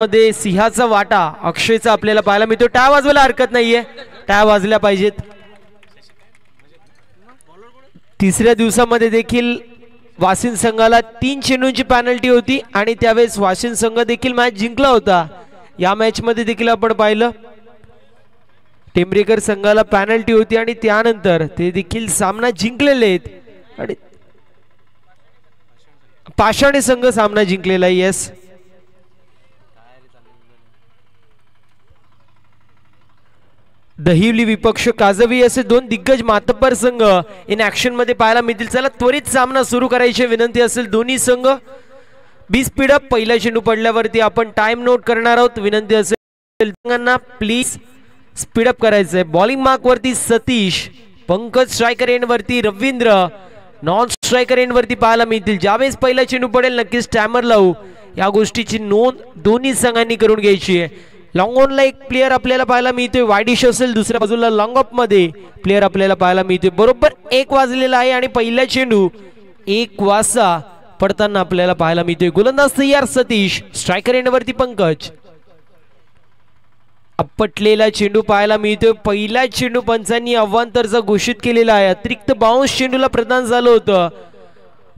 मध्ये सिंहाचा वाटा अक्षयचा आपल्याला पाहायला मिळतो। टाळ्या वाजवायला हरकत नाहीये, टाळ्या वाजल्या पाहिजेत। तिसऱ्या दिवसामध्ये देखील वाशिम संघाला 3 चेंडूंची पेनल्टी होती आणि त्यावेळेस वाशिम संघ देखील मॅच जिंकला होता। या मॅच मध्ये देखील आपण पाहिलं टेंबरेकर संघाला पेनल्टी होती आणि त्यानंतर ते देखील सामना जिंकलेले आहेत आणि पाषाणी संघ सामना जिंकलेला आहे। यस, दहिवली विपक्ष काजवी असे दोन दिग्गज मातब्बर संघ इन ऍक्शन मध्ये पाहायला मिळतील। चला त्वरित सामना सुरू करायची विनंती असेल दोन्ही संघ। बी स्पीड अप, पहिला चेंडू पडल्यावरती आपण टाइम नोट करणार आहोत। विनंती असेल संघांना प्लीज स्पीड अप करायचंय। बॉलिंग मार्क वरती सतीश, पंकज स्ट्रायकर एंड वरती रवींद्र, नॉन स्ट्रायकर एंड वरती पाहायला मिळतील। ज्यावेळेस पहिला चेंडू पडेल नक्कीच टायमर लावू, या गोष्टीची नोंद दोन्ही संघांनी करून घ्यायची आहे। लॉंग ऑन ला एक प्लेयर आपल्याला पाहायला मिळतोय, वायडिश असेल, दुसऱ्या बाजूला लॉंग ऑफ मध्ये प्लेयर आपल्याला पाहायला मिळतोय। बरोबर 1 वाजलेला आहे आणि पहिला चेंडू 1 वाजता पडताना आपल्याला पाहायला मिळतोय। गोलंदाज तयार सतीश, स्ट्रायकर एंड वरती पंकज। आपटलेला चेंडू पाहायला मिळतोय। पहिला चेंडू पंचांनी अवांतरचा घोषित केलेला आहे। अतिरिक्त बाउन्स चेंडूला प्रदान झालं होतं।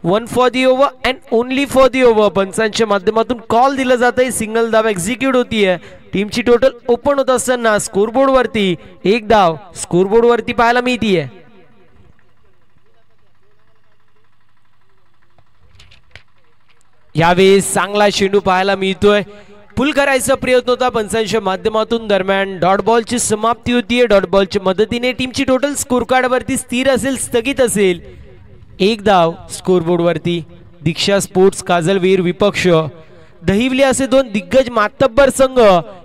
1 for the over and only for the over पंचांच्या माध्यमातून कॉल दिला जात आहे। सिंगल धाव एक्झिक्यूट होतीये। टीमची टोटल ओपन होत असताना स्कोरबोर्ड वरती 1 धाव स्कोरबोर्ड वरती पाहायला मिळतीये। यावेळेस चांगला चेंडू पाहायला मिळतोय। पुल करायचा प्रयत्न होता पंचांच्या माध्यमातून, दरम्यान डॉट बॉलची समाप्ती होतीये। डॉट बॉलच्या मदतीने टीमची टोटल स्कोर कार्ड वरती स्थिर असेल, स्थगित असेल। 1 धाव स्कोरबोर्ड वरती। दीक्षा स्पोर्ट्स काजलवीर विपक्ष दहिवली असे दोन दिग्गज मातब्बर संघ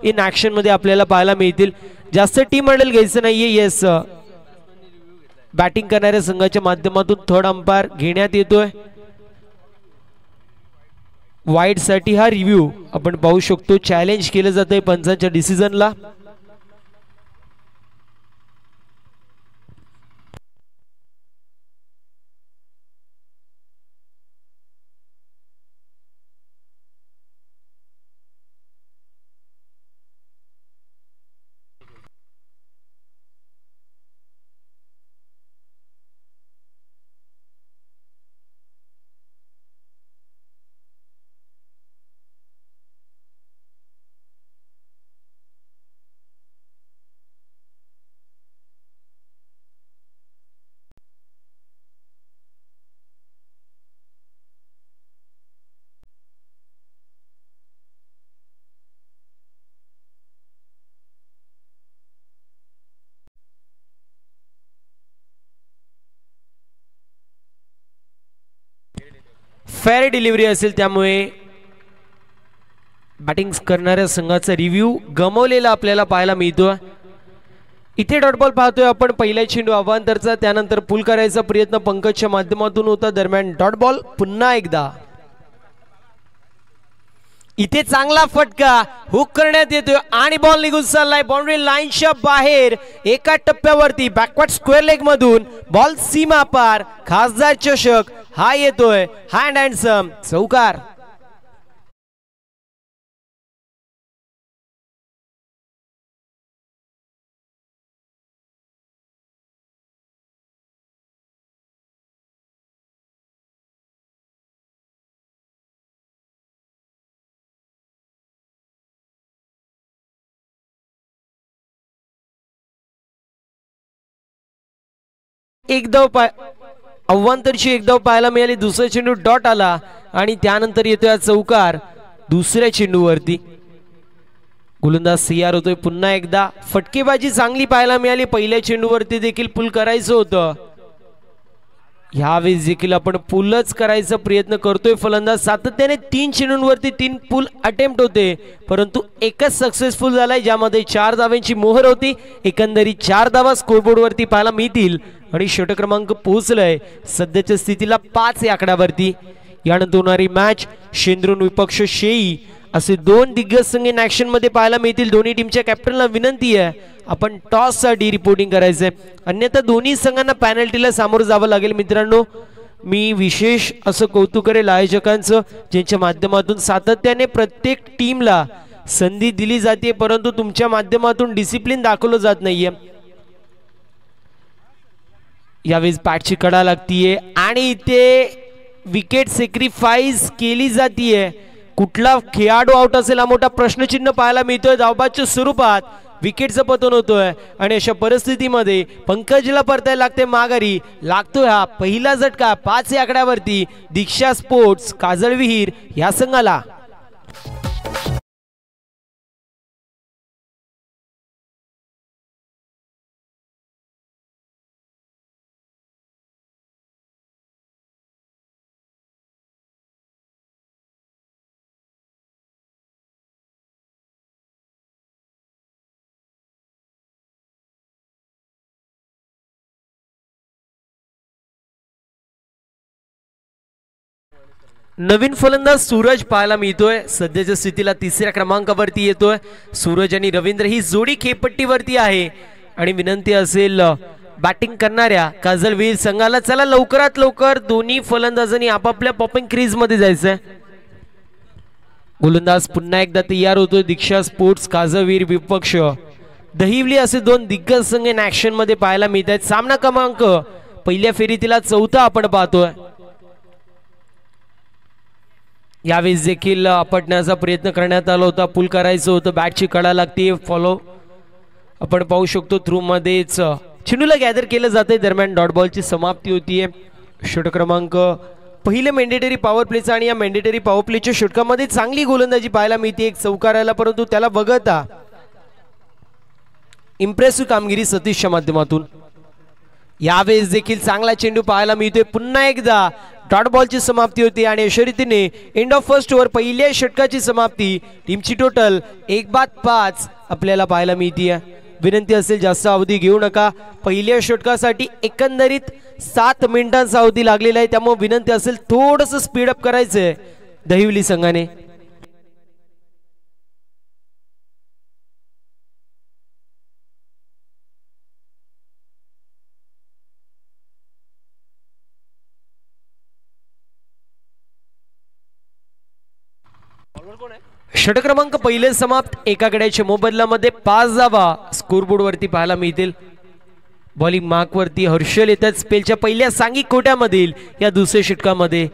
इन ऍक्शन मध्ये आपल्याला पाहायला मिळतील। जास्त टीम मॉडेल घ्यायचं नाहीये। येस, बॅटिंग करणाऱ्या संघाच्या माध्यमातून थर्ड अंपायर घेण्यात येतोय। वाईड साठी हा रिव्ह्यू आपण पाहू शकतो, चॅलेंज केलं जातंय पंचांच्या डिसिजनला। फेअर डिलिव्हरी असेल, त्यामुळे बॅटिंग करणाऱ्या संघाचा रिव्ह्यू गमावलेला आपल्याला पाहायला मिळतो। इथे डॉट बॉल पाहतोय आपण, पहिला चेंडू अवांतरचा, त्यानंतर पुल करायचा प्रयत्न पंकजच्या माध्यमातून होता। दरम्यान डॉट बॉल पुन्हा एकदा। इथे चांगला फटका हुक करण्यात येतोय आणि बॉल निघून चाललाय बाउंड्री लाईनच्या बाहेर। एका टप्प्यावरती बॅकवर्ड स्क्वेअर लेग मधून बॉल सीमा पार, खासदार चषक हा येतोय। हँड अँड सम चौकार। एक धाव अव्वांतरची 1 धाव पाहायला मिळाली। दुसरा चेंडू डॉट आला आणि त्यानंतर येतोय चौकार दुसऱ्या चेंडूवरती। गोलंदाज तयार होतोय पुन्हा एकदा। फटकेबाजी चांगली पाहायला मिळाली। पहिल्या चेंडूवरती देखील पुल करायचं होतं, यावेळेस देखील आपण पुलच करायचा प्रयत्न करतोय फलंदाज। सातत्याने 3 चेंडूंवरती 3 पुल अटेम्प्ट होते, परंतु एकच सक्सेसफुल झालाय, ज्यामध्ये 4 धावांची मोहर होती। एकंदरीत 4 धावा स्कोरबोर्ड वरती पाहायला मिळतील आणि षटक क्रमांक पोहोचलाय सध्याच्या स्थितीला 5 या आकड्यावरती। यानंतर होणारी मॅच शेंद्रून विपक्ष शेई असे दोन दिग्गज संघ इन ऍक्शन मध्ये पाहायला मिळतील। दोन्ही टीमच्या कॅप्टनला विनंती आहे आपण टॉस साठी रिपोर्टिंग करायचंय, अन्यथा दोन्ही संघांना पेनल्टीला सामोरं जावं लागेल। मित्रांनो, मी विशेष असं कौतुक करेल आयोजकांचं, ज्यांच्या माध्यमातून सातत्याने प्रत्येक टीमला संधी दिली जाते परंतु तुमच्या माध्यमातून डिसिप्लिन दाखवलं जात नाहीये. यावेळेस बॅटची कडा लागतीये आणि इथे विकेट सॅक्रिफाईस केली जातीये. कुठला खेळाडू आउट असेल हा मोठा प्रश्नचिन्ह पाहायला मिळतोय. धावबादच्या स्वरूपात विकेटचं पतन होतोय आणि अशा परिस्थितीमध्ये पंकजला परतायला लागते माघारी. लागतोय हा पहिला झटका 5 या आकड्यावरती दीक्षा स्पोर्ट्स काजळविहीर या संघाला. नवीन फलंदाज सूरज पाहायला मिळतोय. सध्याच्या स्थितीला 3ऱ्या क्रमांकावरती येतोय. सूरज आणि रवींद्र ही जोडी खेळपट्टीवरती आहे आणि विनंती असेल बॅटिंग करणाऱ्या काजळविहीर संघाला चला लवकरात लवकर दोन्ही फलंदाजांनी आपापल्या पॉपिंग क्रीज मध्ये जायचंय. गोलंदाज पुन्हा एकदा तयार होतोय. दीक्षा स्पोर्ट्स काजळविहीर विपक्ष दहिवली असे दोन दिग्गज संघ इन ऍक्शन मध्ये पाहायला मिळत आहेत. सामना क्रमांक पहिल्या फेरीतीला 4था आपण पाहतोय. यावेळेस देखील आपटण्याचा प्रयत्न करण्यात आला होता. पुल करायचं होतं. बॅटची कडा लागते. फॉलो आपण पाहू शकतो थ्रू मध्येच चेंडूला गॅदर केलं जाते. दरम्यान डॉट बॉलची समाप्ती होतीये. षटक क्रमांक पहिले मॅन्डेटरी पॉवर प्लेचा आणि या मॅन्डेटरी पॉवर प्लेच्या षटकामध्ये चांगली गोलंदाजी पाहायला मिळते. एक चौकाराला परंतु त्याला बघता इम्प्रेसिव्ह कामगिरी सतीशच्या माध्यमातून. यावेळेस देखील चांगला चेंडू पाहायला मिळतोय. पुन्हा एकदा डॉट बॉलची समाप्ती होती आणि अशा रीतीने एंड ऑफ फर्स्ट ओव्हर पहिल्या षटकाची समाप्ती. टीमची टोटल 1-5 आपल्याला पाहायला मिळते. विनंती असेल जास्त अवधी घेऊ नका. पहिल्या षटकासाठी एकंदरीत 7 मिनिटांचा अवधी लागलेला आहे त्यामुळे विनंती असेल थोडंसं स्पीडअप करायचंय दहिवली संघाने. षटक क्रमांक पहिले समाप्त. एका गड्याच्या मोबदल्यामध्ये 5 धावा स्कोरबोर्ड वरती पाहायला मिळतील. बॉलिंग मार्क वरती हर्षल येतात स्पेलच्या पहिल्या सांघिक कोट्यामधील या दुसऱ्या षटकामध्ये.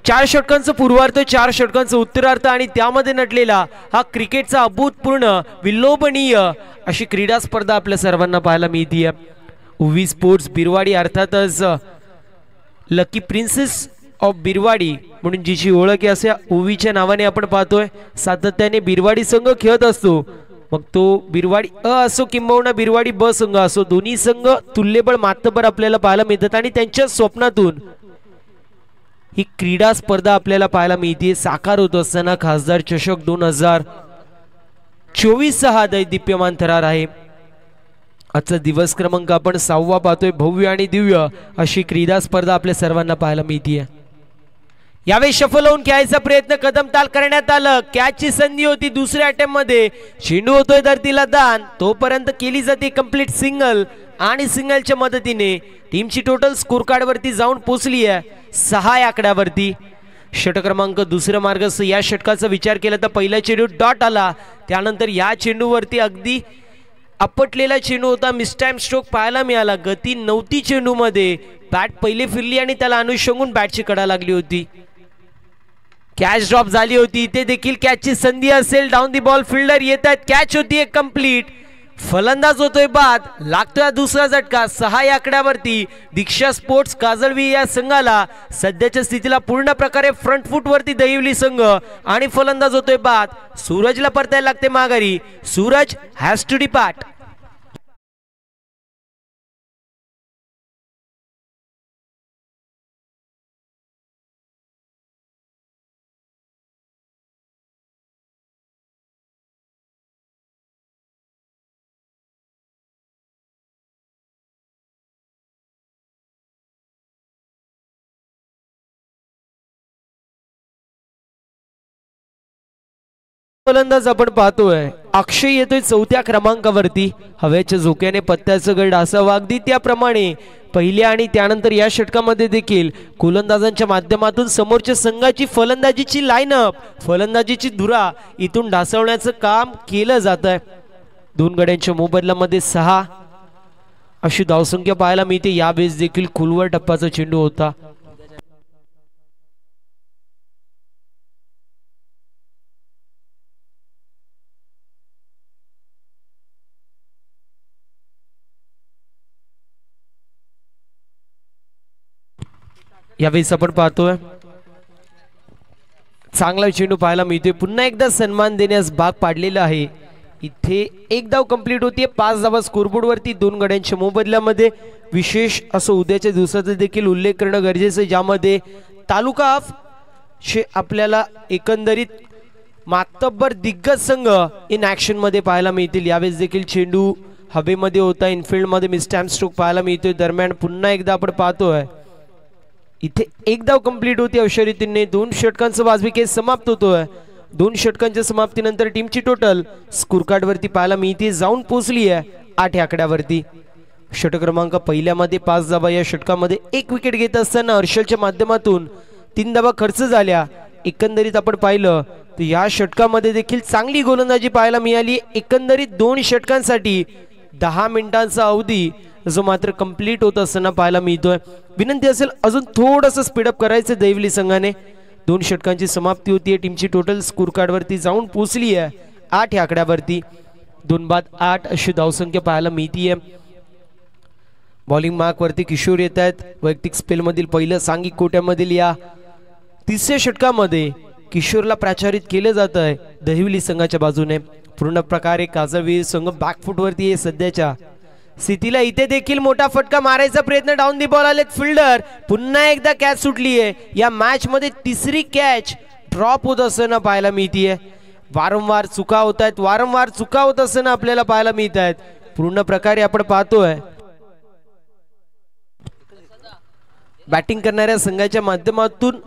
4 षटकांचं पूर्वार्ध 4 षटकांचं उत्तरार्ध आणि त्यामध्ये नटलेला हा क्रिकेटचा अभूतपूर्व विलोभनीय अशी क्रीडा स्पर्धा आपल्या सर्वांना पाहायला मिळते. उवी स्पोर्ट्स बिरवाडी अर्थातच लकी प्रिन्सेस ऑफ बिरवाडी म्हणून जिची ओळख आहे अशा ओवीच्या नावाने आपण पाहतोय. सातत्याने बिरवाडी संघ खेळत असतो. मग तो बिरवाडी अ असो किंबहुना बिरवाडी ब संघ असो दोन्ही संघ तुल्यबळ मातबर आपल्याला पाहायला मिळतात आणि त्यांच्या स्वप्नातून ही क्रीडा स्पर्धा आपल्याला पाहायला मिळते. साकार होत असताना खासदार चषक 2024 हा दैदिप्यमान थरार आहे. आजचा दिवस क्रमांक आपण 6वा पाहतोय. भव्य आणि दिव्य अशी क्रीडा स्पर्धा आपल्या सर्वांना पाहायला मिळते. यावेळी शफल होऊन खेळायचा प्रयत्न कदमताल करण्यात आलं. कॅचची संधी होती दुसऱ्या अटेम्प्ट मध्ये. चेंडू होतोय धरतीला दान तोपर्यंत केली जाते कंप्लीट सिंगल आणि सिंगलच्या मदतीने टीमची टोटल स्कोर कार्ड वरती जाऊन पोहोचली आहे 6 या आकड्यावरती. षटक क्रमांक दुसरा मार्ग या षटकाचा विचार केला तर पहिला चेंडू डॉट आला. त्यानंतर या चेंडूवरती अगदी आपटलेला चेंडू होता. मिसटाइम स्ट्रोक पाहायला मिळाला. गती नव्हती चेंडूमध्ये. बॅट पहिले फिरली आणि त्याला अनुषंगून बॅटची कडा लागली होती. कॅच ड्रॉप झाली होती. इथे देखील कॅचची संधी असेल. डाऊन दी बॉल फिल्डर येत आहेत. कॅच होती कंप्लीट. फलंदाज होतोय बाद. लागतोय दुसरा झटका 6 या आकड्यावरती. दीक्षा स्पोर्ट्स काजळविहीर या संघाला सध्याच्या स्थितीला पूर्ण प्रकारे फ्रंट फूट वरती दहिवली संघ आणि फलंदाज होतोय बाद. सूरजला परतायला लागते माघारी. Suraj has to depart. फलंदाज आपण पाहतोय अक्षय येतोय चौथ्या क्रमांकावरती. हवेच्या झोक्याने पत्त्याचं गड असावं अगदी त्याप्रमाणे पहिल्या आणि त्यानंतर या षटकामध्ये देखील गोलंदाजांच्या माध्यमातून समोरच्या संघाची फलंदाजीची लाईनअप फलंदाजीची धुरा इथून ढासळण्याचं काम केलं जात आहे. 2 गड्यांच्या मोबदल्यामध्ये 6 अशी धावसंख्या पाहायला मिळते. यावेळेस देखील खुलवर टप्प्याचा चेंडू होता. यावेळेस आपण पाहतोय चांगला चेंडू पाहायला मिळतोय. पुन्हा एकदा सन्मान देण्यास भाग पाडलेला आहे. इथे एक धाव कंप्लीट होतीये. 5 धावा स्कोरबोर्ड वरती 2 गड्यांच्या मोबदल्यामध्ये. विशेष असं उद्याच्या दिवसाचा देखील उल्लेख करणं गरजेचं आहे, ज्यामध्ये तालुका ऑफ आपल्याला एकंदरीत मातब्बर दिग्गज संघ इन ऍक्शन मध्ये पाहायला मिळतील. यावेळेस देखील चेंडू हवेमध्ये होता. इनफिल्ड मध्ये मिसटॅम्प स्ट्रोक पाहायला मिळतोय. दरम्यान पुन्हा एकदा आपण पाहतोय इथे एक धाव कंप्लीट होती. अशा रीतीने 2 षटकांचा वाजवी केस समाप्त होतोय. 2 षटकांच्या समाप्तीनंतर टीमची टोटल स्कोर कार्ड वरती पाहायला मिळते जाऊन पोहोचली आहे 8 आकड्यावरती. षटक क्रमांक पहिल्यामध्ये 5 धावा. या षटकामध्ये 1 विकेट घेत असताना हर्षलच्या माध्यमातून 3 धावा खर्च झाल्या. एकंदरीत आपण पाहिलं तर या षटकामध्ये देखील चांगली गोलंदाजी पाहायला मिळाली. एकंदरीत 2 षटकांसाठी 10 मिनिटांचा अवधी जो मात्र कंप्लीट होत असताना पाहायला मिळतोय. विनंती असेल अजून थोडंसं स्पीडअप करायचं दैवली संघाने. 2 षटकांची समाप्ती होतीये. टीमची टोटल स्कोर कार्ड वरती जाऊन पोहोचली आहे 8 आकड्यावरती. 2 बाद 8 अशी धावसंख्या पाहायला मिळतीये. बॉलिंग मार्क वरती किशोर येत आहेत. वैयक्तिक स्पेल मधील पहिलं सांघिक कोट्यामधील या 3ऱ्या षटकामध्ये किशोरला प्राचारित केलं जात आहे दहिवली संघाच्या बाजूने. पूर्ण प्रकारे काजळवीर संघ बॅकफुट वरती आहे सध्याच्या स्थितीला. इथे देखील मोठा फटका मारायचा प्रयत्न. डाऊन दी बॉल आलेत फिल्डर. पुन्हा एकदा कॅच सुटली आहे. या मॅच मध्ये 3री कॅच ड्रॉप होत असताना पाहायला मिळतीये. वारंवार चुका होत आहेत. वारंवार चुका होत असताना आपल्याला पाहायला मिळत आहेत. पूर्ण प्रकारे आपण पाहतोय बॅटिंग करणाऱ्या संघाच्या माध्यमातून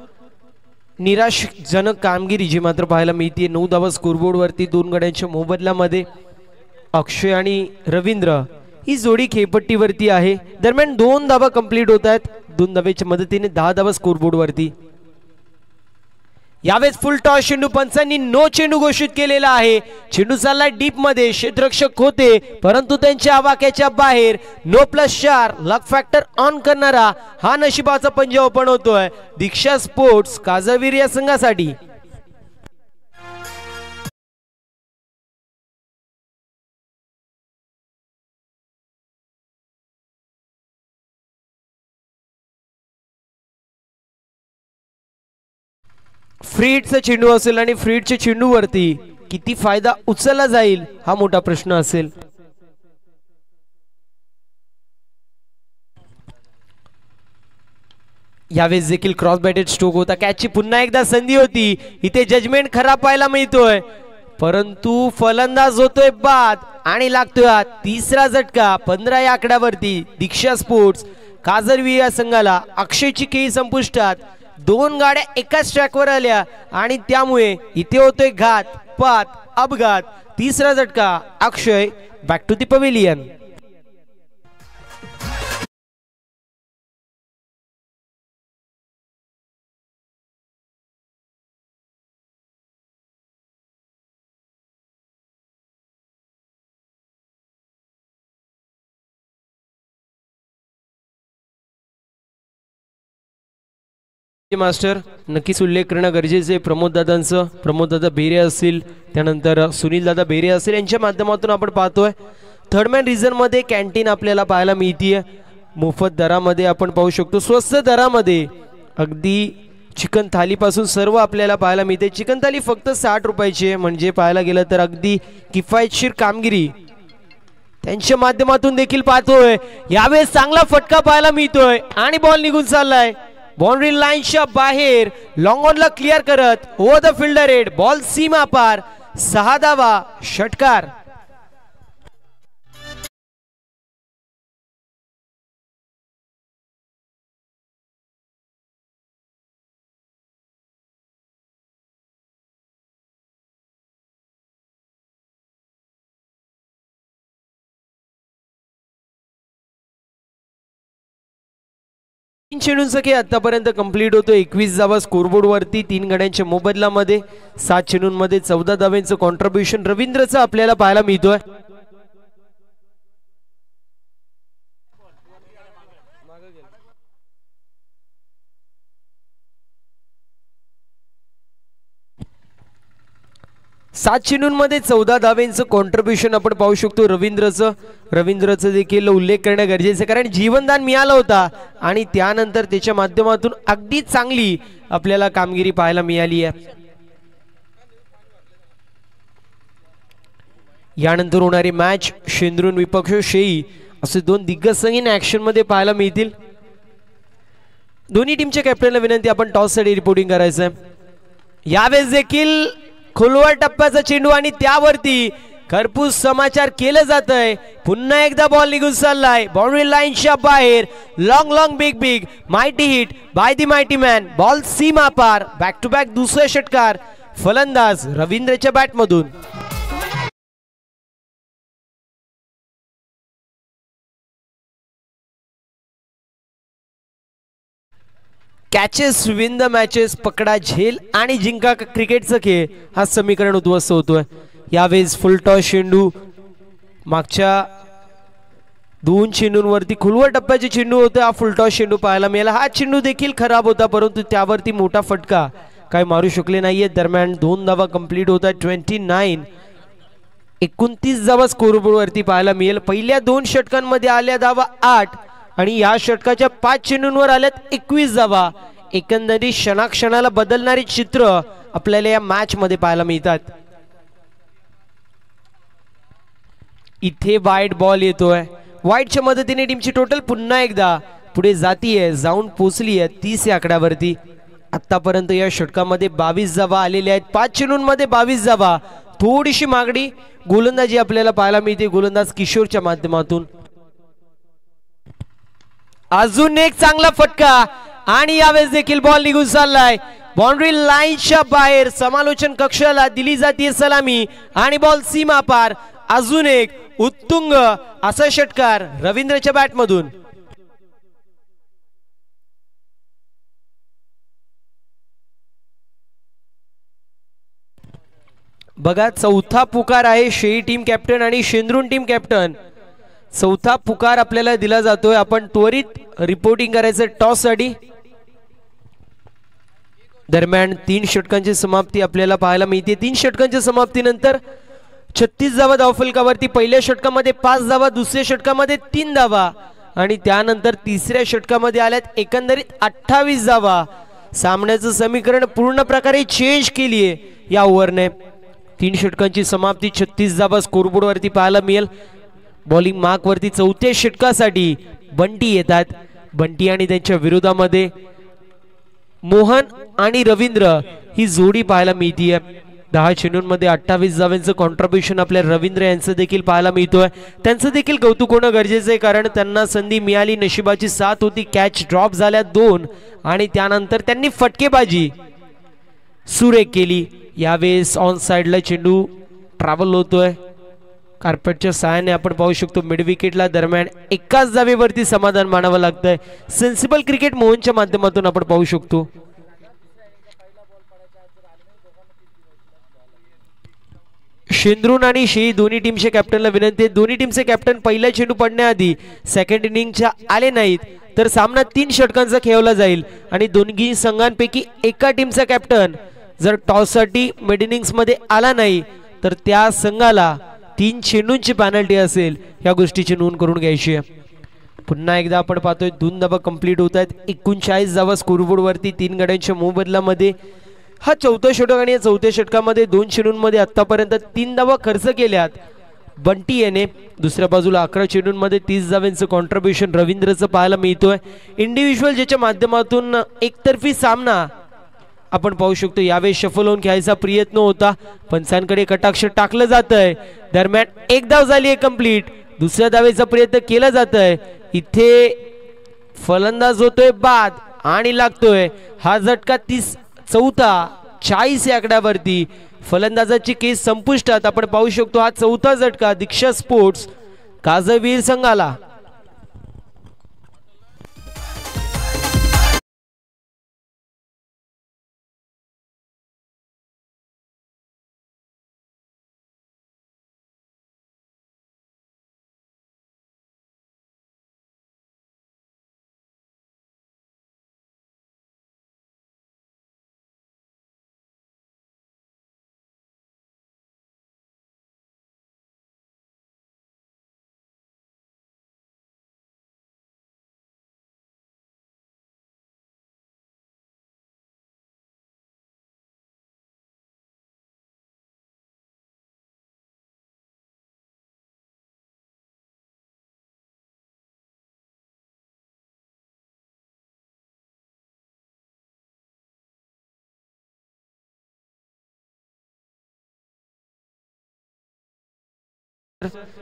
निराशजनक कामगिरी जी मात्र पाहायला मिळते. 9 धावा स्कोरबोर्ड वरती 2 गड्यांच्या मोबदल्यामध्ये. अक्षय आणि रवींद्र ही जोडी खेळपट्टीवरती आहे. दरम्यान 2 धावा कंप्लीट होत आहेत. 2 धावेच्या मदतीने 10 धावा स्कोरबोर्ड वरती. यावेळेस फुल टॉस चेंडू पंचांनी नो चेंडू घोषित केलेला आहे. चेंडू चालला डीप मध्ये. क्षेत्ररक्षक होते परंतु त्यांच्या आवाक्याच्या बाहेर. नो+4 लक फॅक्टर ऑन करणारा हा नशिबाचा पंजा ओपन होतोय दीक्षा स्पोर्ट्स काजळवीर या संघासाठी. फ्रीडचा चेंडू असेल आणि फ्रीडच्या चेंडूवरती किती फायदा उचलला जाईल हा मोठा प्रश्न असेल. यावेळेस देखील क्रॉस बॅटेड स्ट्रोक होता. कॅचची पुन्हा एकदा संधी होती. इथे जजमेंट खराब पाहायला मिळतोय परंतु फलंदाज होतोय बाद आणि लागतोय 3रा झटका. 15 या आकड्यावरती दीक्षा स्पोर्ट्स काजळवीर या संघाला. अक्षयची खेळी संपुष्टात. 2 गाड्या एकाच ट्रॅकवर आल्या आणि त्यामुळे इथे होतोय घात पात अपघात. 3रा झटका. Akshay back to the pavilion. Master नक्कीच उल्लेख करणं गरजेचं आहे प्रमोद दादांचं. प्रमोद दादा बेरे असतील त्यानंतर सुनील दादा बेरे असतील यांच्या माध्यमातून आपण पाहतोय थर्डमॅन रिझन मध्ये कॅन्टीन आपल्याला पाहायला मिळतीये. मोफत दरामध्ये आपण पाहू शकतो. स्वस्त दरामध्ये अगदी चिकन थाली पासून सर्व आपल्याला पाहायला मिळते. चिकन थाली फक्त 60 रुपयाची आहे. म्हणजे पाहायला गेलं तर अगदी किफायतशीर कामगिरी त्यांच्या माध्यमातून देखील पाहतोय. यावेळेस चांगला फटका पाहायला मिळतोय आणि बॉल निघून चाललाय बाउंड्री लाईनच्या बाहेर. लॉंग ऑनला क्लिअर करत over the fielder head. Ball सीमा पार. 6 धावा षटकार. चेंडूंचा खेळ आतापर्यंत कंप्लीट होतो. 21 धावा स्कोरबोर्ड वरती 3 गड्यांच्या मोबदल्यामध्ये. 7 चेंडूंमध्ये 14 धावांचं कॉन्ट्रीब्युशन रवींद्रचं आपल्याला पाहायला मिळतोय. सात चेंडूंमध्ये 14 धावांचं कॉन्ट्रीब्युशन आपण पाहू शकतो रवींद्रचं देखील उल्लेख करणे गरजेचं आहे, कारण जीवनदान मिळालं होता आणि त्यानंतर त्याच्या माध्यमातून अगदी चांगली आपल्याला कामगिरी पाहायला मिळाली आहे. यानंतर होणारी मॅच शेंद्रून विपक्ष शेई असे दोन दिग्गज संघ ऍक्शन मध्ये पाहायला मिळतील. दोन्ही टीमच्या कॅप्टनला विनंती आपण टॉस साठी रिपोर्टिंग करायचं आहे. यावेळेस देखील खोलवर टप्प्याचा चेंडू आणि त्यावरती खरपूस समाचार केलं जात आहे. पुन्हा एकदा बॉल निघून चाललाय बाउंड्री लाईनच्या बाहेर. Long big mighty hit by the mighty man. Ball सीमा पार. बॅक टू बॅक दुसरा षटकार फलंदाज रवींद्रच्या बॅट मधून. Catches win the matches. पकडा झेल आणि जिंका क्रिकेटचा खेळ हा समीकरण उद्ध्वस्त होतोय. यावेळेस फुल टॉस चेंडू मागच्या 2 चेंडूंवरती खोलवर टप्प्याचे चेंडू होते. हा फुल टॉस चेंडू पाहायला मिळाला. हा चेंडू देखील खराब होता, परंतु त्यावरती मोठा फटका काय मारू शकले नाहीये. दरम्यान 2 धावा कंप्लीट होतात. 29 धावा स्कोरबोर्ड वरती पाहायला मिळेल. पहिल्या 2 षटकांमध्ये आल्या धावा 8 आणि या षटकाच्या 5 चेंडूंवर आल्यात 21 धावा. एकंदरीत क्षणाक्षणाला बदलणारे चित्र आपल्याला या मॅच मध्ये पाहायला मिळतात. इथे वाईट बॉल येतोय. वाईटच्या मदतीने टीमची टोटल पुन्हा एकदा पुढे जातीये, जाऊन पोहोचली आहे 30 या आकड्यावरती. आतापर्यंत या षटकामध्ये 22 धावा आलेल्या आहेत. 5 चेंडूंमध्ये 22 धावा. थोडीशी मागणी गोलंदाजी आपल्याला पाहायला मिळते गोलंदाज किशोरच्या माध्यमातून. अजून एक चांगला फटका आणि यावेळेस देखील बॉल निघून चाललाय बाउंड्री लाईनच्या बाहेर. समालोचन कक्षाला दिली जाते सलामी आणि बॉल सीमा पार. अजून एक उत्तुंग असा षटकार रवींद्रच्या बॅट मधून. बघा, चौथा पुकार आहे शेई टीम कॅप्टन आणि शेंद्रून टीम कॅप्टन. चौथा पुकार आपल्याला दिला जातोय. आपण त्वरित रिपोर्टिंग करायचं टॉस साठी. दरम्यान 3 षटकांची समाप्ती आपल्याला पाहायला मिळते. 3 षटकांच्या समाप्तीनंतर 36 धावा धावफलकावरती. पहिल्या षटकामध्ये 5 धावा, दुसऱ्या षटकामध्ये 3 धावा आणि त्यानंतर तिसऱ्या षटकामध्ये आल्यात एकंदरीत 28 धावा. सामन्याचं समीकरण पूर्ण प्रकारे चेंज केलीये या ओव्हरने. 3 षटकांची समाप्ती. 36 धावा स्कोरबोर्ड वरती पाहायला मिळेल. बॉलिंग मार्क वरती चौथ्या षटकासाठी बंटी येतात. बंटी आणि त्यांच्या विरोधामध्ये मोहन आणि रवींद्र ही जोडी पाहायला मिळतीये. 10 चेंडूंमध्ये 28 धावांचं कॉन्ट्रीब्युशन आपल्या रवींद्र यांचं देखील पाहायला मिळतोय. त्यांचं देखील कौतुक होणं गरजेचं आहे, कारण त्यांना संधी मिळाली, नशिबाची साथ होती. कॅच ड्रॉप झाल्या 2 आणि त्यानंतर त्यांनी फटकेबाजी सुरेख केली. यावेळेस ऑन साइडला चेंडू ट्रॅव्हल होतोय कार्पेटच्या सहाय्याने. आपण पाहू शकतो मिड विकेटला. दरम्यान एकाच धावेवरती समाधान मानावं लागतंय. सेन्सिबल क्रिकेट मोहनच्या माध्यमातून आपण पाहू शकतो. शेंद्रून आणि शेई दोन्ही टीमच्या कॅप्टनला विनंती. दोन्ही टीमचे कॅप्टन पहिला चेंडू पडण्याआधी सेकंड इनिंगच्या आले नाहीत तर सामना 3 षटकांचा खेळवला जाईल आणि दोन्ही संघांपैकी एका टीमचा कॅप्टन जर टॉस साठी मिड इनिंग्स मध्ये आला नाही तर त्या संघाला 3 चेंडूंची पेनल्टी असेल. या गोष्टीची नोंद करून घ्यायची आहे. पुन्हा एकदा आपण पाहतोय 2 धावा कंप्लीट होत आहेत. 39 धावा स्कोरबोर्ड वरती 3 गड्यांच्या मोबदल्यामध्ये. हा चौथा षटक आणि या चौथ्या षटकामध्ये 2 चेंडूंमध्ये आतापर्यंत 3 धावा खर्च केल्यात बंटी याने. दुसऱ्या बाजूला 11 चेंडूंमध्ये 30 धावांचं कॉन्ट्रीब्युशन रवींद्रचं पाहायला मिळतोय. इंडिव्हिज्युअल ज्याच्या माध्यमातून एकतर्फी सामना आपण पाहू शकतो. यावेळी शफल होऊन खेळायचा प्रयत्न होता, पंचांकडे कटाक्ष टाकलं जात आहे. दरम्यान 1 धाव झाली आहे कंप्लीट. दुसऱ्या धावेचा प्रयत्न केला जात आहे. इथे फलंदाज होतोय बाद आणि लागतोय हा झटका. 40 या आकड्यावरती फलंदाजाची केस संपुष्टात. आपण पाहू शकतो हा चौथा झटका दीक्षा स्पोर्ट्स काजळवीर संघाला.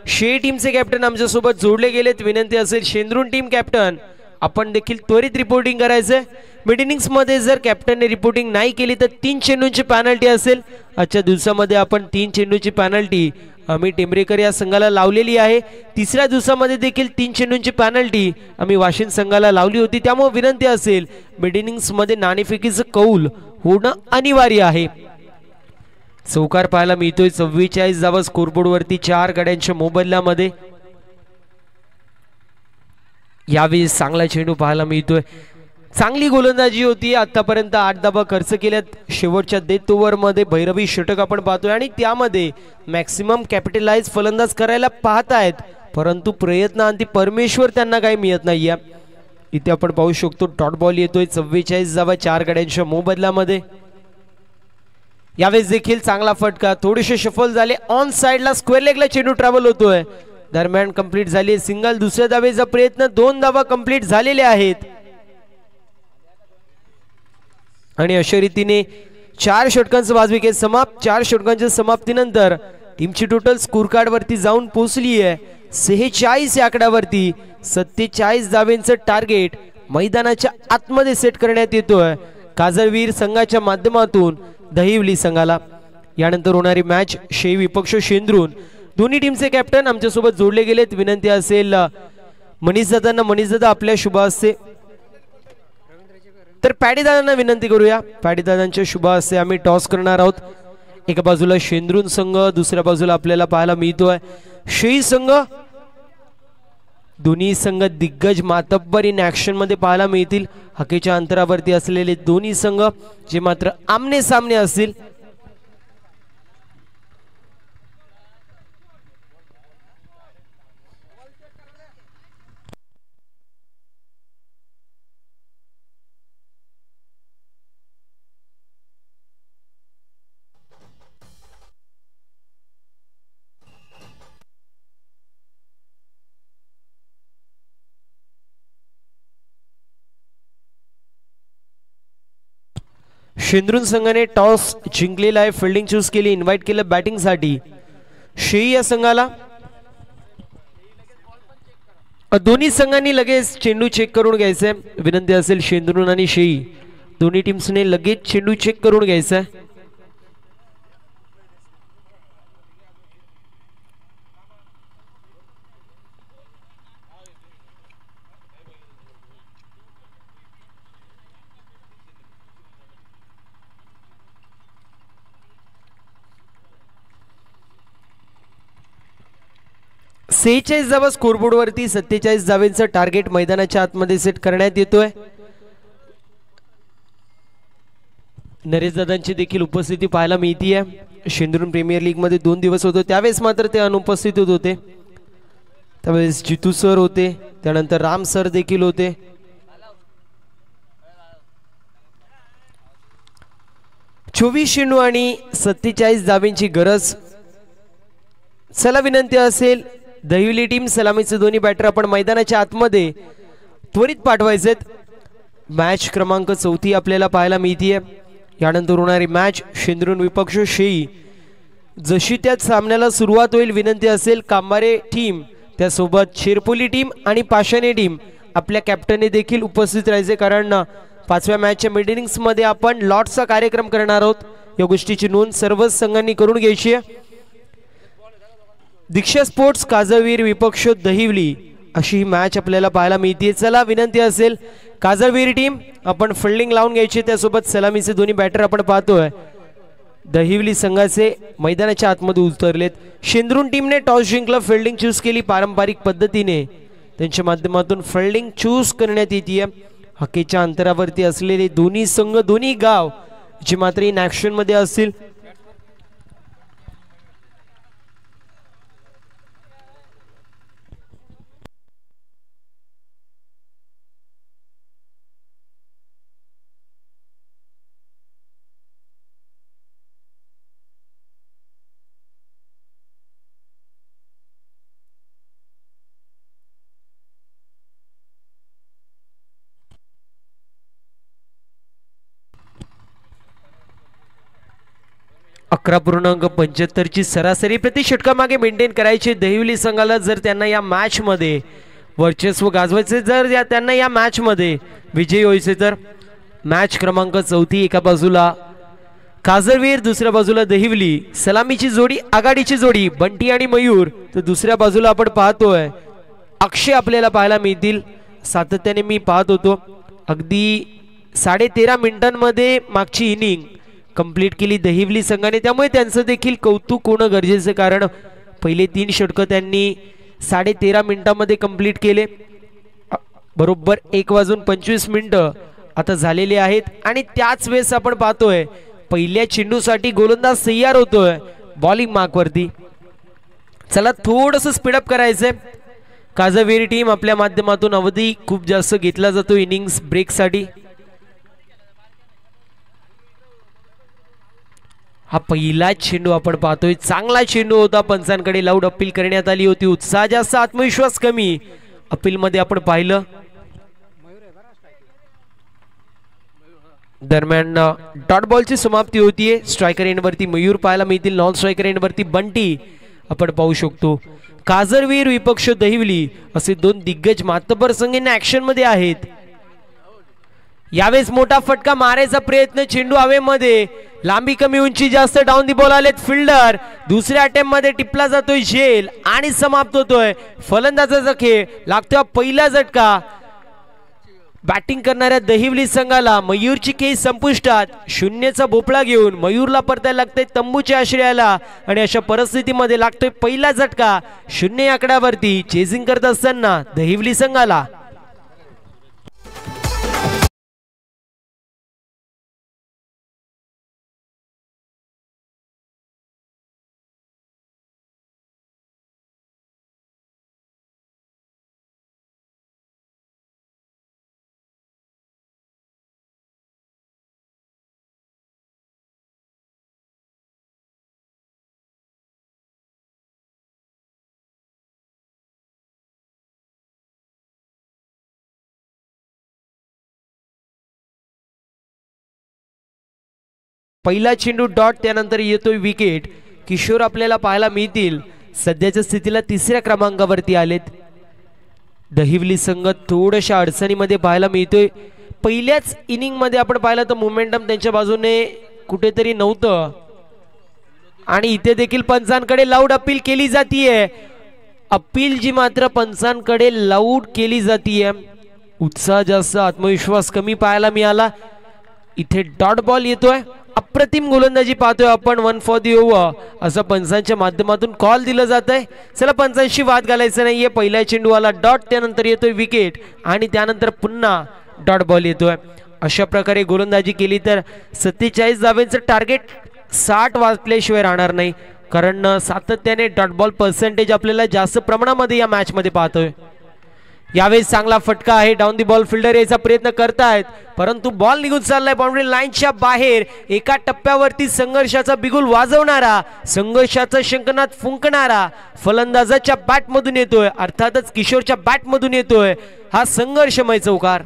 शे टीमचे कॅप्टन आमच्या सोबत जोडले गेलेत. विनंती असेल शेंद्रून टीम कॅप्टन आपण देखील त्वरित रिपोर्टिंग करायचंय. मिड इनिंग्स मध्ये जर कॅप्टनने रिपोर्टिंग नाही केली तर 3 चेंडूंची पॅनल्टी असेल. आजच्या दिवसामध्ये आपण 3 चेंडूची पॅनल्टी आम्ही टेंबरेकर या संघाला लावलेली आहे. तिसऱ्या दिवसामध्ये देखील 3 चेंडूंची पॅनल्टी आम्ही वाशिम संघाला लावली होती. त्यामुळे विनंती असेल मिड इनिंग्स मध्ये नाणेफेकीचं कौल होणं अनिवार्य आहे. चौकार पाहायला मिळतोय. 44 धावा स्कोरबोर्ड वरती 4 गड्यांच्या मोबदल्यामध्ये. यावेळी चांगला चेंडू पाहायला मिळतोय. चांगली गोलंदाजी होती. आतापर्यंत 8 धावा खर्च केल्यात. शेवटच्या डेथ ओव्हर मध्ये भैरवी षटक आपण पाहतोय आणि त्यामध्ये मॅक्सिमम कॅपिटलाइज फलंदाज करायला पाहतायत, परंतु प्रयत्नांती परमेश्वर त्यांना काही मिळत नाहीये. इथे आपण पाहू शकतो डॉट बॉल येतोय. 44 धावा 4 गड्यांच्या मोबदल्यामध्ये. यावेळेस देखील चांगला फटका. थोडेसे शफल झाले. ऑन साइडला स्क्वेअर लेगला चेंडू ट्रॅव्हल होतोय. दरम्यान कंप्लीट झाली सिंगल. दुसऱ्या धावेचा प्रयत्न. 2 धावा कंप्लीट झालेले आहेत आणि अशा रीतीने 4 षटकांचं 5 विकेट समाप्त. 4 षटकांच्या समाप्तीनंतर टीमची टोटल स्कोर कार्ड वरती जाऊन पोहोचली आहे 46 या आकड्यावरती. 47 धावेंचं टार्गेट मैदानाच्या आतमध्ये सेट करण्यात येतोय काजळवीर संघाच्या माध्यमातून दहिवली संघाला. यानंतर होणारी मॅच शे विपक्ष शेंद्रून. दोन्ही टीमचे कॅप्टन आमच्या सोबत जोडले गेलेत. विनंती असेल मनीष दादांना. मनीष दादा आपल्या शुभ हस्ते. तर पॅडी दादांना विनंती करूया. पॅडी दादांच्या शुभ हस्ते आम्ही टॉस करणार आहोत. एका बाजूला शेंद्रून संघ, दुसऱ्या बाजूला आपल्याला पाहायला मिळतोय शे संघ. दोन्ही संघ दिग्गज मातब्बर इन ऍक्शन मध्ये पाहायला मिळतील. हकेच्या अंतरावरती असलेले दोन्ही संघ जे मात्र आमने सामने असतील. शेंद्रून संघाने टॉस जिंकलेला आहे. फिल्डिंग चूज केली. इन्व्हाइट केलं बॅटिंगसाठी शे या संघाला. दोन्ही संघांनी लगेच चेंडू चेक करून घ्यायचंय. विनंती असेल शेंद्रून आणि शे दोन्ही टीम्सने लगेच चेंडू चेक करून घ्यायचा. सेहेचाळीस धावा स्कोरबोर्ड वरती. 47 धावेंचं टार्गेट मैदानाच्या आतमध्ये सेट करण्यात येतोय. नरेश दादांची देखील उपस्थिती पाहायला मिळतीये. शेंद्रून प्रीमियर लीग मध्ये 2 दिवस होते त्यावेळेस मात्र ते अनुपस्थित होते. त्यावेळेस जितू सर होते, त्यानंतर राम सर देखील होते. चोवीस चेंडू आणि 47 धावेंची गरज. चला विनंती असेल दहिवली टीम सलामीचे दोन्ही बॅटर आपण मैदानाच्या आतमध्ये त्वरित पाठवायचेत. मॅच क्रमांक 4 आपल्याला पाहायला मिळतीये. यानंतर होणारी मॅच शेंद्रून विपक्ष शेई. जशी त्याच सामन्याला सुरुवात होईल विनंती असेल कांबारे टीम, त्यासोबत शेरपोली टीम आणि पाषाणे टीम आपल्या कॅप्टनने देखील उपस्थित राहायचे, कारण 5व्या मॅचच्या मिड इनिंग्स मध्ये आपण लॉटचा कार्यक्रम करणार आहोत. या गोष्टीची नोंद सर्वच संघांनी करून घ्यायची आहे. दीक्षा स्पोर्ट्स काजळवीर विपक्ष दहिवली अशी ही मॅच आपल्याला पाहायला मिळते. चला विनंती असेल काजळवीर टीम आपण फिल्डिंग लावून घ्यायची. त्यासोबत सलामीचे दोन्ही बॅटर आपण पाहतोय दहिवली संघाचे मैदानाच्या आतमध्ये उतरलेत. शेंद्रून टीमने टॉस जिंकला, फिल्डिंग चूज केली. पारंपरिक पद्धतीने त्यांच्या माध्यमातून फिल्डिंग चूज करण्यात येते. हकेच्या अंतरावरती असलेले दोन्ही संघ, दोन्ही गाव जे मात्र इन ऍक्शन मध्ये असतील. 11.75 ची सरासरी प्रति षटकामागे मेंटेन करायची दहिवली संघाला जर त्यांना या मॅच मध्ये वर्चस्व गाजवायचे, जर त्यांना या मॅच मध्ये विजयी व्हायचे तर मॅच क्रमांक 4 एका बाजूला काजरवीर, दुसऱ्या बाजूला दहिवली, सलामीची जोडी, आघाडीची जोडी बंटी आणि मयूर, तर दुसऱ्या बाजूला आपण पाहतोय अक्षय आपल्याला पाहायला मिळतील. सातत्याने मी पाहत होतो अगदी 13.5 मिनिटांमध्ये मागची इनिंग कंप्लीट केली दहिवली संघाने, त्यामुळे त्यांचं देखील कौतुक होणं गरजेचं, कारण पहिले 3 षटकं त्यांनी 13.5 मिनिटांमध्ये कंप्लीट केले. बरोबर 1:25 आता झालेले आहेत आणि त्याच वेळेस आपण पाहतोय पहिल्या चेंडूसाठी गोलंदाज तयार होतोय बॉलिंग मार्कवरती. चला थोडंसं स्पीडअप करायचंय. काजरवीर टीम आपल्या माध्यमातून अवधी खूप जास्त घेतला जातो इनिंग्स ब्रेकसाठी. हा पहिला चेंडू आपण पाहतोय, चांगला चेंडू होता, पंचांकडे लाऊड अपील करण्यात आली होती. उत्साह जास्त, आत्मविश्वास कमी अपील मध्ये आपण पाहिलं. दरम्यान डॉट बॉलची समाप्ती होतीये. स्ट्रायकर एंडवरती मयूर पाहायला मिळतील, नॉन स्ट्रायकर एंडवरती बंटी आपण पाहू शकतो. काजरवीर विपक्ष दहिवली असे 2 दिग्गज मातबर संघ ऍक्शन मध्ये आहेत. यावेळेस मोठा फटका मारायचा प्रयत्न, चेंडू हवेमध्ये, लांबी कमी उंची जास्त, डाऊन दी बॉल आलेत फिल्डर, दुसऱ्या अटेम्प्ट मध्ये टिपला जातोय झेल आणि समाप्त होतोय. फलंदाजाचा खेळ लागतोय पहिला झटका. बॅटिंग करणाऱ्या दहिवली संघाला मयूरची केस संपुष्टात, 0चा भोपळा घेऊन मयूरला परतायला लागतंय तंबूच्या आश्रयाला आणि अशा परिस्थितीमध्ये लागतोय पहिला झटका 0 आकड्यावरती. चेजिंग करत असताना दहिवली संघाला पहिला चेंडू डॉट, त्यानंतर येतोय विकेट. किशोर आपल्याला पाहायला मिळतील, सध्याच्या स्थितीला 3ऱ्या क्रमांकावरती आलेत. दहिवली संघ थोड्याशा अडचणीमध्ये पाहायला मिळतोय. पहिल्याच इनिंग मध्ये आपण पाहिलं तर मोमेंटम त्यांच्या बाजूने कुठेतरी नव्हतं आणि इथे देखील पंचांकडे लाऊड अपील केली जातीये. अपील जी मात्र पंचांकडे लाऊड केली जातीये. उत्साह जास्त, आत्मविश्वास कमी पाहायला मिळाला. इथे डॉट बॉल येतोय. अप्रतिम गोलंदाजी पाहतोय आपण, 1 फॉर दी ओव्हर असं पंचांच्या माध्यमातून कॉल दिलं जात आहे. चला पंचांशी वाद घालायचं नाहीये. पहिला चेंडूवाला डॉट, त्यानंतर येतोय विकेट आणि त्यानंतर पुन्हा डॉट बॉल येतोय. अशा प्रकारे गोलंदाजी केली तर 47 धावांचं टार्गेट 60 वाजल्याशिवाय राहणार नाही, कारण सातत्याने डॉट बॉल पर्सेंटेज आपल्याला जास्त प्रमाणामध्ये या मॅच मध्ये पाहतोय. यावेळेस चांगला फटका आहे, डाऊन दी बॉल फिल्डर यायचा प्रयत्न करतायत परंतु बॉल निघून चाललाय बाउंड्री लाईनच्या बाहेर. एका टप्प्यावरती संघर्षाचा बिगुल वाजवणारा, संघर्षाचा शंखनाद फुंकणारा फलंदाजाच्या बॅट मधून येतोय, अर्थातच किशोरच्या बॅट मधून येतोय हा संघर्षमय चौकार.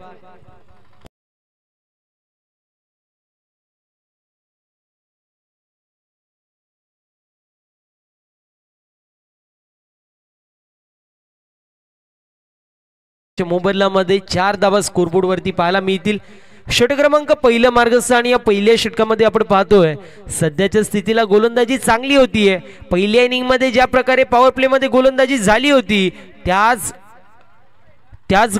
मोबदल्यामध्ये 4 धावा स्कोरबोर्ड वरती पाहायला मिळतील. षटक क्रमांक पहिलं मार्गस्थ आणि या पहिल्या षटकामध्ये आपण पाहतोय सध्याच्या स्थितीला गोलंदाजी चांगली होतीये. पहिल्या इनिंग मध्ये ज्या प्रकारे पॉवर प्ले मध्ये गोलंदाजी झाली होती त्याच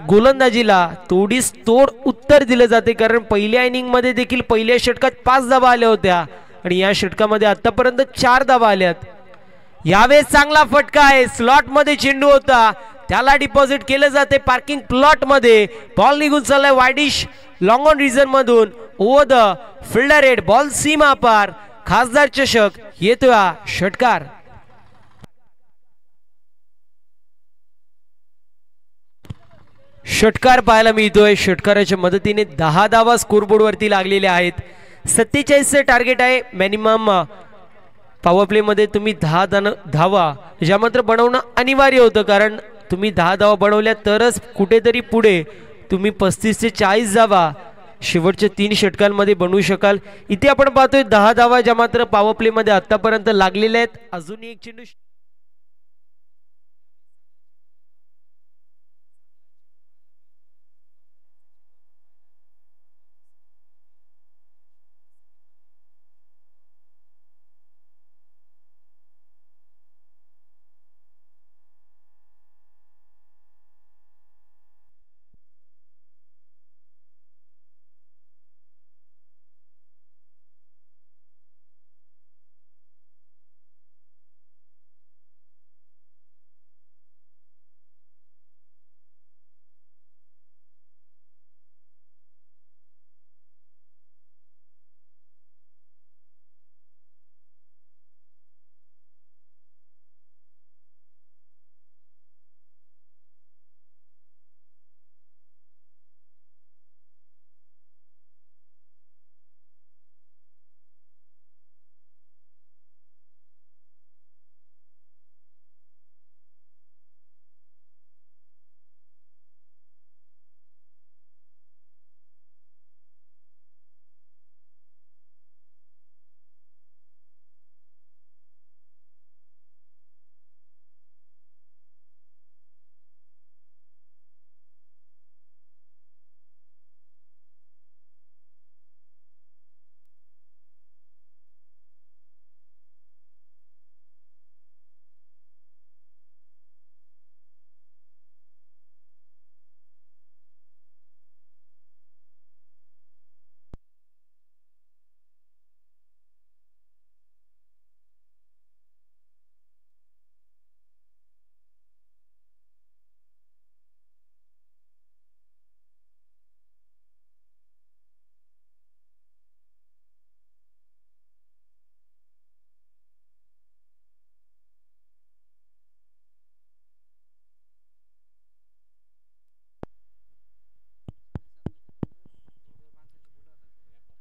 गोलंदाजीला तोडीस तोड उत्तर दिलं जाते, कारण पहिल्या इनिंग मध्ये देखील पहिल्या षटकात 5 धावा आल्या होत्या आणि या षटकामध्ये आतापर्यंत 4 धावा आल्यात. यावेळेस चांगला फटका आहे, स्लॉट मध्ये चेंडू होता, त्याला डिपॉझिट केलं जाते पार्किंग प्लॉट मध्ये. बॉल निघून चाललाय वायडिश लॉंग ऑन रिझन मधून, over the fielder head, ball सीमा पार. खासदार चषक येतोय षटकार. षटकार पाहायला मिळतोय. षटकाराच्या मदतीने 10 धावा स्कोरबोर्ड वरती लागलेल्या आहेत. 47 चे टार्गेट आहे मिनिमम. पॉवर प्ले मध्ये तुम्ही 10 धावा ज्या मात्र बनवणं अनिवार्य होतं, कारण तुम्ही 10 धावा बनवल्या तरच कुठेतरी पुढे तुम्ही 35 ते 40 धावा शेवटच्या 3 षटकांमध्ये बनवू शकाल. इथे आपण पाहतोय 10 धावा ज्या मात्र पॉवर प्ले मध्ये आतापर्यंत लागलेल्या आहेत. अजूनही एक चेंडू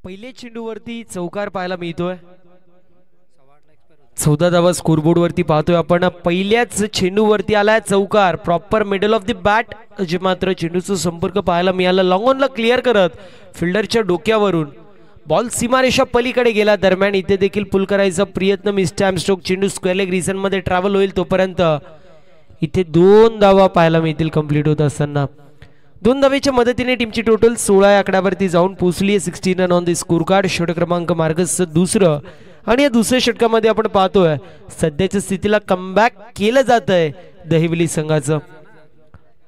पहिल्या चेंडूवरती चौकार पाहायला मिळतोय. 14 धावा स्कोरबोर्ड वरती पाहतोय आपण. पहिल्याच चेंडूवरती आलाय चौकार. Proper middle of the bat जे मात्र चेंडूचा संपर्क पाहायला मिळाला. लॉंग ऑनला क्लिअर करत फिल्डरच्या डोक्यावरून बॉल सीमारेषा पलीकडे गेला. दरम्यान इथे देखील पुल करायचा प्रयत्न मिस्टर आर्मस्ट्रॉंग. चेंडू स्क्वेअर लेग रिजन मध्ये ट्रॅव्हल होईल तोपर्यंत इथे 2 धावा पाहायला मिळतील कंप्लीट होत असताना. 2 धावेच्या मदतीने टीमची टोटल 16 या आकड्यावरती जाऊन पोहोचली आहे. 16 run on the score card. षटक क्रमांक मार्गस्थ दुसरं. आणि या दुसऱ्या षटकामध्ये आपण पाहतोय सध्याच्या स्थितीला कमबॅक केलं जात आहे दहिवली संघाचं.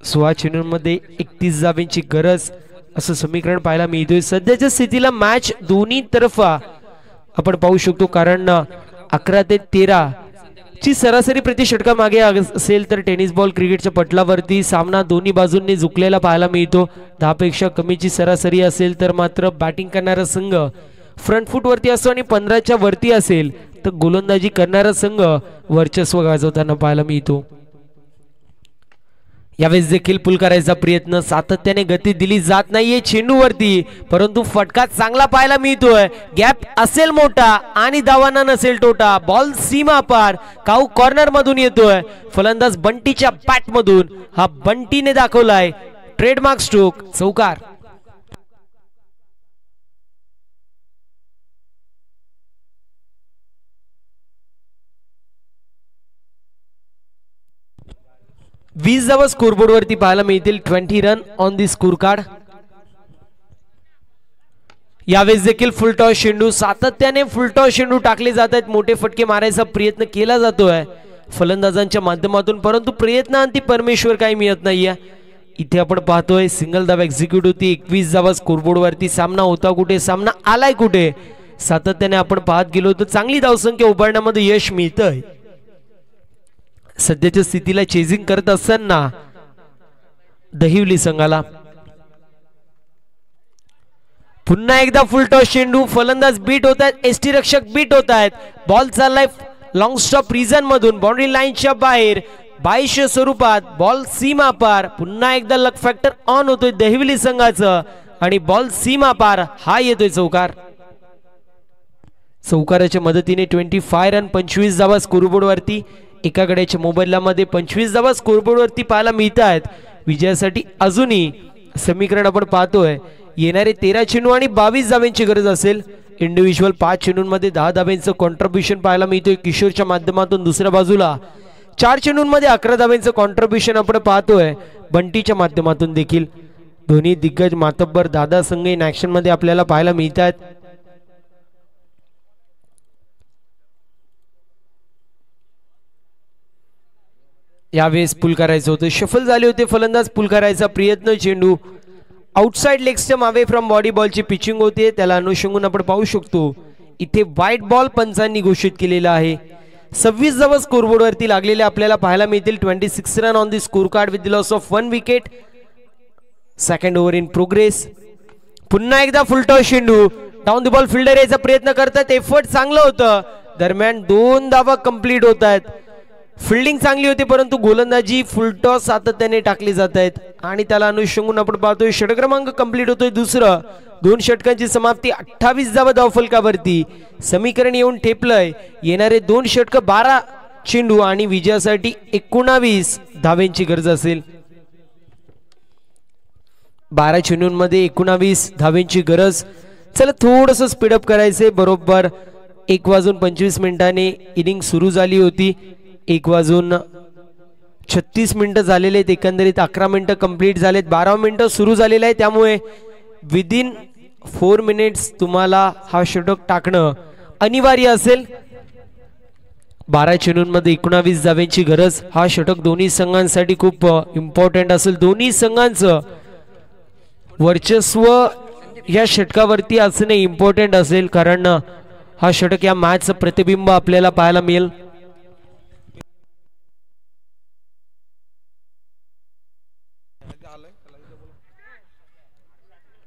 16 चेंडूंमध्ये 31 धावांची गरज असं समीकरण पाहायला मिळतोय. सध्याच्या स्थितीला मॅच दोन्ही तर्फा आपण पाहू शकतो, कारण 11 ते 13 ची सरासरी प्रति षटका मागे असेल तर टेनिस बॉल क्रिकेटच्या पटलावरती सामना दोन्ही बाजूंनी झुकलेला पाहायला मिळतो. 10 पेक्षा कमीची सरासरी असेल तर मात्र बॅटिंग करणारा संघ फ्रंट फूट वरती असतो आणि 15च्या वरती असेल तर गोलंदाजी करणारा संघ वर्चस्व गाजवताना पाहायला मिळतो. यावेळेस देखील पुल करायचा प्रयत्न. सातत्याने गती दिली जात नाहीये चेंडूवरती, परंतु फटका चांगला पाहायला मिळतोय. गॅप असेल मोठा आणि धावांना नसेल तोटा. बॉल सीमा पार. काऊ कॉर्नर मधून येतोय. फलंदाज बंटीच्या बॅट मधून हा बंटीने दाखवलाय ट्रेडमार्क स्ट्रोक. चौकार. वीस धावा स्कोरबोर्ड वरती पाहायला मिळतील. 20 run on the score card. यावेळेस देखील फुलटॉस चेंडू. सातत्याने फुलटॉस चेंडू टाकले जात आहेत. मोठे फटके मारायचा प्रयत्न केला जातोय फलंदाजांच्या माध्यमातून, परंतु प्रयत्नांती परमेश्वर काही मिळत नाहीये. इथे आपण पाहतोय सिंगल धावा एक्झिक्यूट होती. 21 धावा स्कोरबोर्ड वरती. सामना होता कुठे, सामना आलाय कुठे, सातत्याने आपण पाहत गेलो तर चांगली धावसंख्या उभारण्यामध्ये यश मिळतंय. सध्याच्या स्थितीला चेजिंग करत असताना दहिवली संघाला. पुन्हा एकदा फुलटॉस चेंडू. फलंदाज बीट होत आहेत. एसटी रक्षक बीट होत आहेत. बॉल चाललाय लॉंग स्टॉप रिजन मधून बाउंड्री लाईनच्या बाहेर. 22 स्वरूपात बॉल सीमा पार. पुन्हा एकदा लक फॅक्टर ऑन होतोय दहिवली संघाचं आणि बॉल सीमा पार. हा येतोय चौकार. चौकाराच्या मदतीने 25 रन 25 धावा स्कोरबोर्ड वरती. एका गड्याच्या मोबाईलमध्ये 25 धावा स्कोरबोर्ड वरती पाहायला मिळत आहेत. विजयासाठी अजूनही समीकरण आपण पाहतोय येणारे 13 चेंडू आणि 22 धाब्यांची गरज असेल. इंडिव्हिज्युअल 5 चेंडूंमध्ये 10 धाब्यांचं कॉन्ट्रीब्युशन पाहायला मिळतोय किशोरच्या माध्यमातून. दुसऱ्या बाजूला 4 चेंडूंमध्ये 11 धाब्यांचं कॉन्ट्रीब्युशन आपण पाहतोय बंटीच्या माध्यमातून देखील. दोन्ही दिग्गज मातब्बर दादा संघ इन ऍक्शन मध्ये आपल्याला पाहायला मिळतात. यावेळेस पुल करायचं होतं, शफल झाले होते फलंदाज. पुल करायचा प्रयत्न, चेंडू outside leg stump away from body बॉलची पिचिंग होते. त्याला अनुषंगून आपण पाहू शकतो इथे व्हाईट बॉल पंचांनी घोषित केलेला आहे. 26 धावा स्कोरबोर्ड वरती लागलेले आपल्याला पाहायला मिळतील. 26 run on the score card with the loss of 1 wicket. Second over in progress. पुन्हा एकदा फुलटॉस चेंडू, डाऊन द बॉल फिल्डर यायचा प्रयत्न करतात. एफर्ट चांगलं होतं, दरम्यान 2 धावा कंप्लीट होत आहेत. फिल्डिंग चांगली होती परंतु गोलंदाजी फुलटॉस सातत्याने टाकली जात आहेत आणि त्याला अनुषंगून आपण पाहतोय षटक क्रमांक कंप्लीट होतोय. दुसरं 2 षटकांची समाप्ती. 28 धावा धावफलकावरती समीकरण येऊन ठेपलंय. येणारे 2 षटक 12 चेंडू आणि विजयासाठी 19 धाव्यांची गरज असेल. 12 चेंडूंमध्ये 19 धाव्यांची गरज. चला थोडंसं स्पीडअप करायचंय. बरोबर 1:25 इनिंग सुरू झाली होती. 1:36 झालेले आहेत. एकंदरीत 11 मिनिटं कंप्लीट झालेत. 12 मिनिटं सुरू झालेलं आहे, त्यामुळे विदिन 4 मिनिट्स तुम्हाला हा षटक टाकणं अनिवार्य असेल. 12 चेंडूंमध्ये 19 धाव्यांची गरज. हा षटक दोन्ही संघांसाठी खूप इम्पॉर्टंट असेल. दोन्ही संघांचं वर्चस्व या षटकावरती असणे इम्पॉर्टंट असेल, कारण हा षटक या मॅचचं प्रतिबिंब आपल्याला पाहायला मिळेल.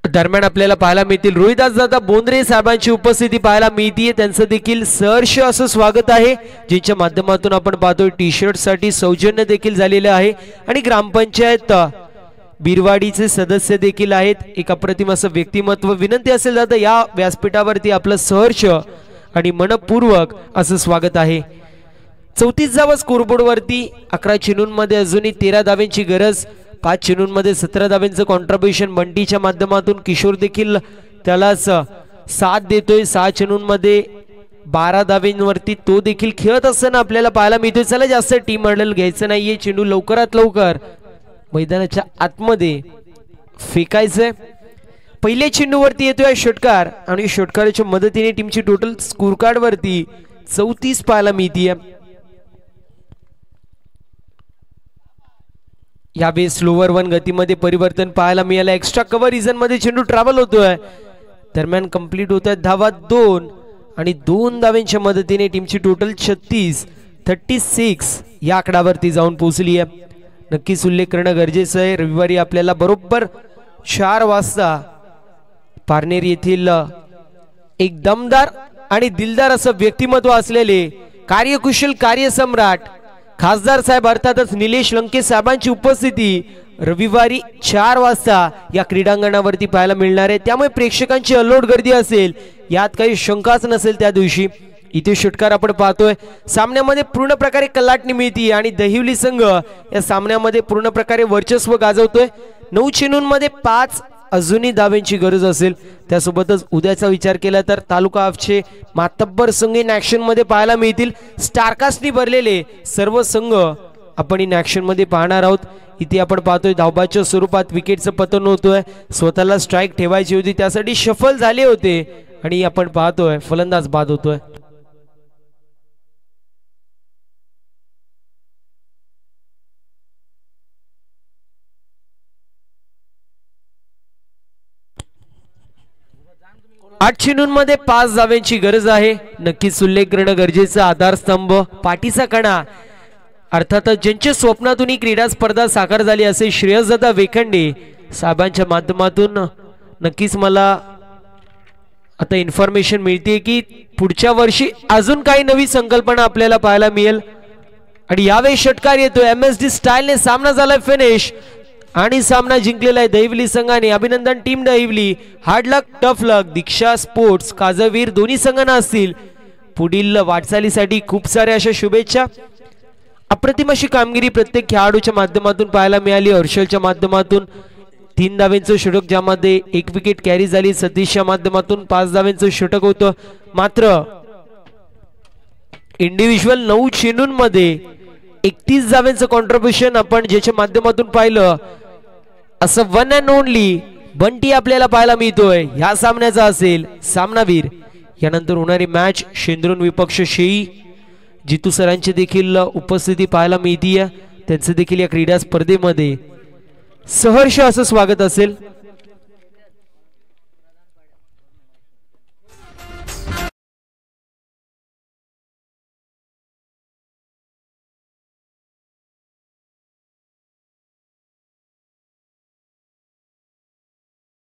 दरम्यान आपल्याला पाहायला मिळतील रोहिदास दादा बोंद्रे साहेबांची उपस्थिती पाहायला मिळतीये. त्यांचं देखील सहर्ष असं स्वागत आहे, ज्यांच्या माध्यमातून आपण पाहतोय टी शर्ट साठी सौजन्य देखील झालेलं आहे. आणि ग्रामपंचायत बिरवाडीचे सदस्य देखील आहेत. एक अप्रतिम असं व्यक्तिमत्व. विनंती असेल दादा या व्यासपीठावरती आपलं सहर्ष आणि मनपूर्वक असं स्वागत आहे. 34 धावा स्कोरबोर्ड वरती. 11 चेंडूंमध्ये अजूनही 13 धाव्यांची गरज. 5 चेंडूंमध्ये 17 धाव्यांचं कॉन्ट्रीब्युशन बंटीच्या माध्यमातून. किशोर देखील त्यालाच साथ देतोय. 6 चेंडूंमध्ये 12 धाव्यांवरती तो देखील खेळत असताना आपल्याला पाहायला मिळतोय. चला जास्त टीम हडल घ्यायचं नाहीये. चेंडू लवकरात लवकर मैदानाच्या आतमध्ये फेकायचंय. पहिल्या चेंडूवरती येतोय षटकार आणि षटकाराच्या मदतीने टीमची टोटल स्कोर कार्ड वरती 34 पाहायला मिळतीये. यावेळी स्लोवर 1 गतीमध्ये परिवर्तन पाहायला मिळालं. एक्स्ट्रा कव्हर रिजन मध्ये चेंडू ट्रॅव्हल होतोय. दरम्यान कंप्लीट होत आहेत धावा 2 आणि 2 धाव्यांच्या मदतीने टीमची टोटल 36 या आकड्यावरती जाऊन पोहोचली आहे. नक्कीच उल्लेख करणं गरजेचं आहे. रविवारी आपल्याला बरोबर 4 वाजता पारनेर येथील एक दमदार आणि दिलदार असं व्यक्तिमत्व असलेले कार्यकुशल कार्यसम्राट खासदार साहेब अर्थातच निलेश लंके साहेबांची उपस्थिती रविवारी 4 वाजता या क्रीडांगणावरती पाहायला मिळणार आहे. त्यामुळे प्रेक्षकांची अल्लोड गर्दी असेल यात काही शंकाच नसेल. त्या दिवशी इथे षटकार आपण पाहतोय. सामन्यामध्ये पूर्ण प्रकारे कलाटणी मिळती आणि दहिवली संघ या सामन्यामध्ये पूर्ण प्रकारे वर्चस्व गाजवतोय. 9 चेंडूंमध्ये 5 अजूनही धाव्यांची गरज असेल. त्यासोबतच उद्याचा विचार केला तर तालुका हाफचे मातब्बर संघ इन ऍक्शन मध्ये पाहायला मिळतील. स्टारकास्टनी भरलेले सर्व संघ आपण इन ऍक्शन मध्ये पाहणार आहोत. इथे आपण पाहतोय धावबाच्या स्वरूपात विकेटचं पतन होतोय. स्वतःला स्ट्राईक ठेवायची होती त्यासाठी शफल झाले होते आणि आपण पाहतोय फलंदाज बाद होतोय. आठ चेंडूंमध्ये 5 धाव्यांची गरज आहे. नक्कीच उल्लेख करणं गरजेचं. आधारस्तंभ पाठीचा कणा अर्थातच ज्यांच्या स्वप्नातून ही क्रीडा स्पर्धा साकार झाली असे श्रेयसदादा वेखंडे साहेबांच्या माध्यमातून नक्कीच मला आता इन्फॉर्मेशन मिळते की पुढच्या वर्षी अजून काही नवी संकल्पना आपल्याला पाहायला मिळेल. आणि यावेळी षटकार येतो. MSD स्टाईलने सामना झालाय फिनिश आणि सामना जिंकलेला आहे दहिवली संघाने. अभिनंदन टीम दहिवली. हार्ड लक टफ लक. दीक्षा स्पोर्ट्स काजवीर दोन्ही संघांना असतील पुढील वाटचालीसाठी खूप साऱ्या अशा शुभेच्छा. अप्रतिम अशी कामगिरी प्रत्येक खेळाडूच्या माध्यमातून पाहायला मिळाली. हर्षलच्या माध्यमातून 3 धावेंचं षटक, ज्यामध्ये 1 विकेट कॅरी झाली सतीशच्या माध्यमातून. 5 धावेंचं षटक होतं. मात्र इंडिव्हिज्युअल 9 चेंडूंमध्ये 31 धावेंचं कॉन्ट्रीब्युशन आपण ज्याच्या माध्यमातून पाहिलं. असं वन अँड ओनली बंटी आपल्याला पाहायला मिळतोय. ह्या सामन्याचा असेल सामनावीर. यानंतर होणारी मॅच शेंद्रून विपक्ष शेई. जितू सरांची देखील उपस्थिती पाहायला मिळतीये. त्यांचं देखील या क्रीडा स्पर्धेमध्ये सहर्ष असं स्वागत असेल.